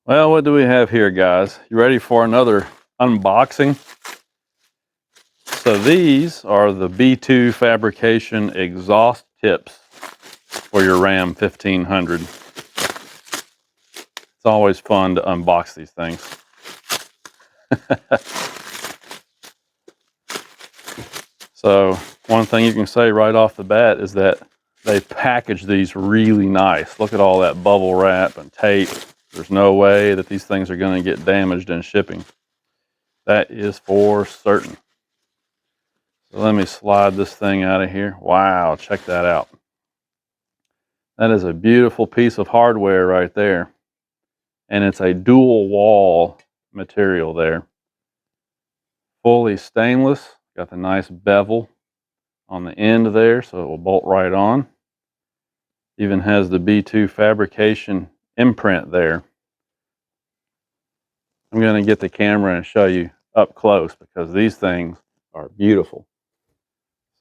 Well, what do we have here, guys? You ready for another unboxing? So these are the B2 Fabrication exhaust tips for your Ram 1500. It's always fun to unbox these things. So one thing you can say right off the bat is that they package these really nice. Look at all that bubble wrap and tape. There's no way that these things are going to get damaged in shipping. That is for certain. So let me slide this thing out of here. Wow, check that out. That is a beautiful piece of hardware right there. And it's a dual wall material there. Fully stainless, got the nice bevel on the end there so it will bolt right on. Even has the B2 Fabrication imprint there. I'm going to get the camera and show you up close because these things are beautiful.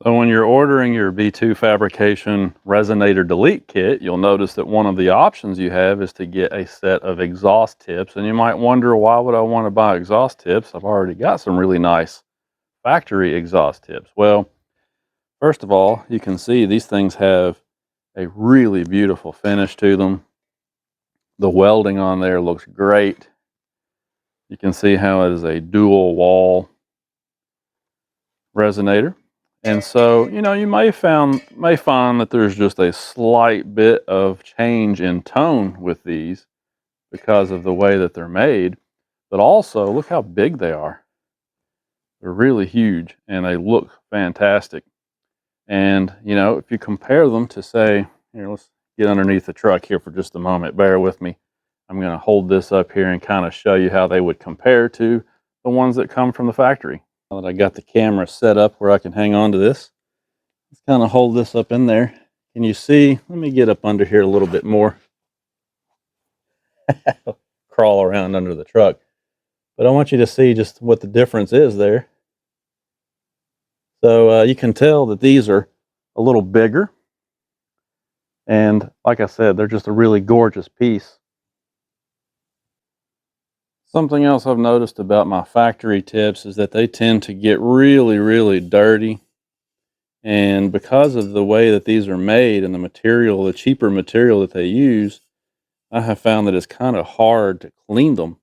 So when you're ordering your B2 Fabrication Resonator Delete Kit, you'll notice that one of the options you have is to get a set of exhaust tips. And you might wonder, why would I want to buy exhaust tips? I've already got some really nice factory exhaust tips. Well, first of all, you can see these things have a really beautiful finish to them. The welding on there looks great. You can see how it is a dual wall resonator. And so, you may find that there's just a slight bit of change in tone with these because of the way that they're made. But also, look how big they are. They're really huge and they look fantastic. And, if you compare them to, say, here, let's get underneath the truck here for just a moment. Bear with me. I'm going to hold this up here and kind of show you how they would compare to the ones that come from the factory. Now that I got the camera set up where I can hang on to this, let's kind of hold this up in there. Can you see? Let me get up under here a little bit more. Crawl around under the truck. But I want you to see just what the difference is there. So you can tell that these are a little bigger. And like I said, they're just a really gorgeous piece. Something else I've noticed about my factory tips is that they tend to get really, really dirty. And because of the way that these are made and the material, the cheaper material that they use, I have found that it's kind of hard to clean them.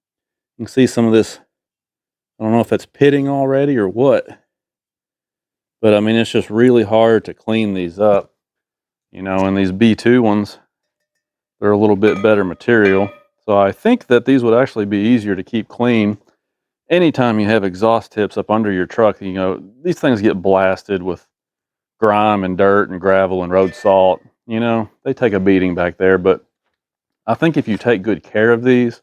You can see some of this, I don't know if that's pitting already or what, but I mean, it's just really hard to clean these up. And these B2 ones, they're a little bit better material. So I think that these would actually be easier to keep clean. Anytime you have exhaust tips up under your truck, these things get blasted with grime and dirt and gravel and road salt. They take a beating back there. But I think if you take good care of these,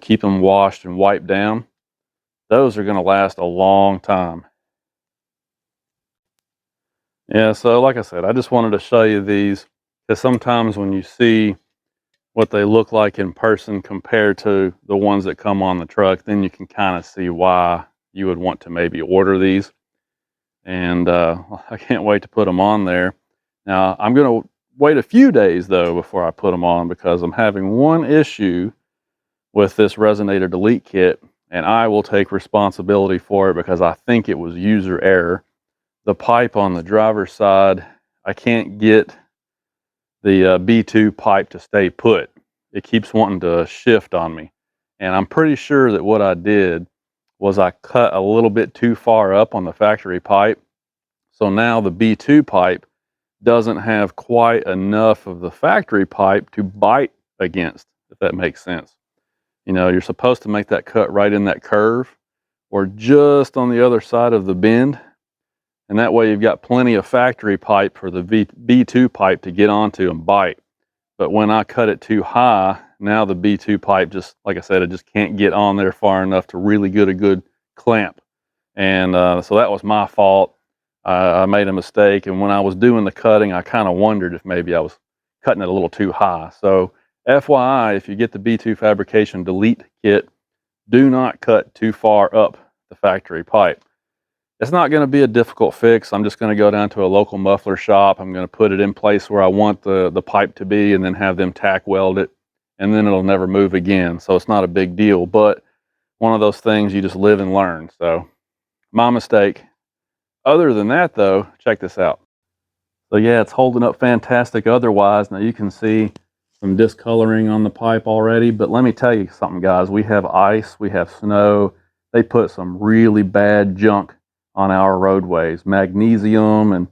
keep them washed and wiped down, those are going to last a long time. Yeah, so like I said, I just wanted to show you these because sometimes when you see what they look like in person compared to the ones that come on the truck, then you can kind of see why you would want to maybe order these. And I can't wait to put them on there. Now, I'm going to wait a few days, though, before I put them on because I'm having one issue with this Resonator Delete Kit, and I will take responsibility for it because I think it was user error. The pipe on the driver's side, I can't get the B2 pipe to stay put. It keeps wanting to shift on me. And I'm pretty sure that what I did was I cut a little bit too far up on the factory pipe. So now the B2 pipe doesn't have quite enough of the factory pipe to bite against, if that makes sense. You're supposed to make that cut right in that curve or just on the other side of the bend. And that way you've got plenty of factory pipe for the B2 pipe to get onto and bite. But when I cut it too high, now the B2 pipe just, like I said, it just can't get on there far enough to really get a good clamp. And so that was my fault. I made a mistake. And when I was doing the cutting, I kind of wondered if maybe I was cutting it a little too high. So FYI, if you get the B2 Fabrication Delete Kit, do not cut too far up the factory pipe. It's not going to be a difficult fix. I'm just going to go down to a local muffler shop. I'm going to put it in place where I want the pipe to be and then have them tack weld it. and then it'll never move again. So it's not a big deal, but one of those things you just live and learn. So my mistake. Other than that though, check this out. So yeah, it's holding up fantastic otherwise. Now you can see some discoloring on the pipe already, but let me tell you something, guys. We have ice, we have snow. They put some really bad junk on our roadways, magnesium and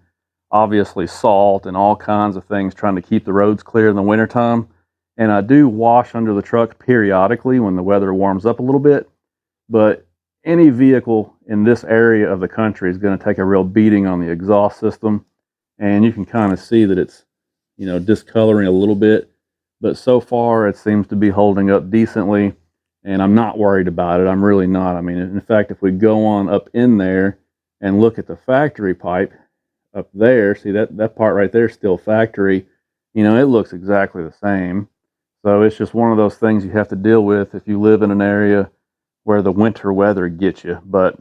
obviously salt and all kinds of things trying to keep the roads clear in the wintertime. And I do wash under the truck periodically when the weather warms up a little bit, but any vehicle in this area of the country is going to take a real beating on the exhaust system. And you can kind of see that it's, you know, discoloring a little bit, but so far it seems to be holding up decently, and I'm not worried about it. I'm really not. I mean, in fact, if we go on up in there and look at the factory pipe up there, see that part right there is still factory. You know, it looks exactly the same. So it's just one of those things you have to deal with if you live in an area where the winter weather gets you. But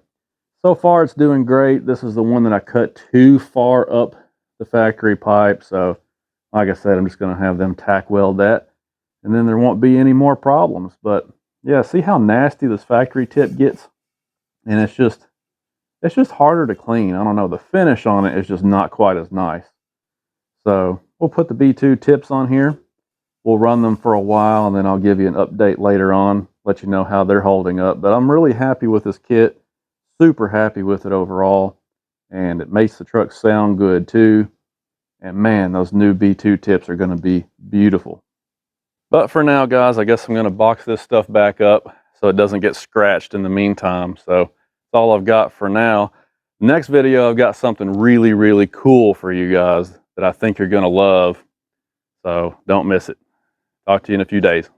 so far it's doing great. This is the one that I cut too far up the factory pipe. So like I said, I'm just going to have them tack weld that, and then there won't be any more problems. But yeah, see how nasty this factory tip gets? And it's just harder to clean. I don't know. The finish on it is just not quite as nice. So we'll put the B2 tips on here. We'll run them for a while, and then I'll give you an update later on, let you know how they're holding up. But I'm really happy with this kit. Super happy with it overall. And it makes the truck sound good too. And man, those new B2 tips are going to be beautiful. But for now, guys, I guess I'm going to box this stuff back up so it doesn't get scratched in the meantime. So that's all I've got for now. Next video, I've got something really, really cool for you guys that I think you're going to love. So don't miss it. Talk to you in a few days.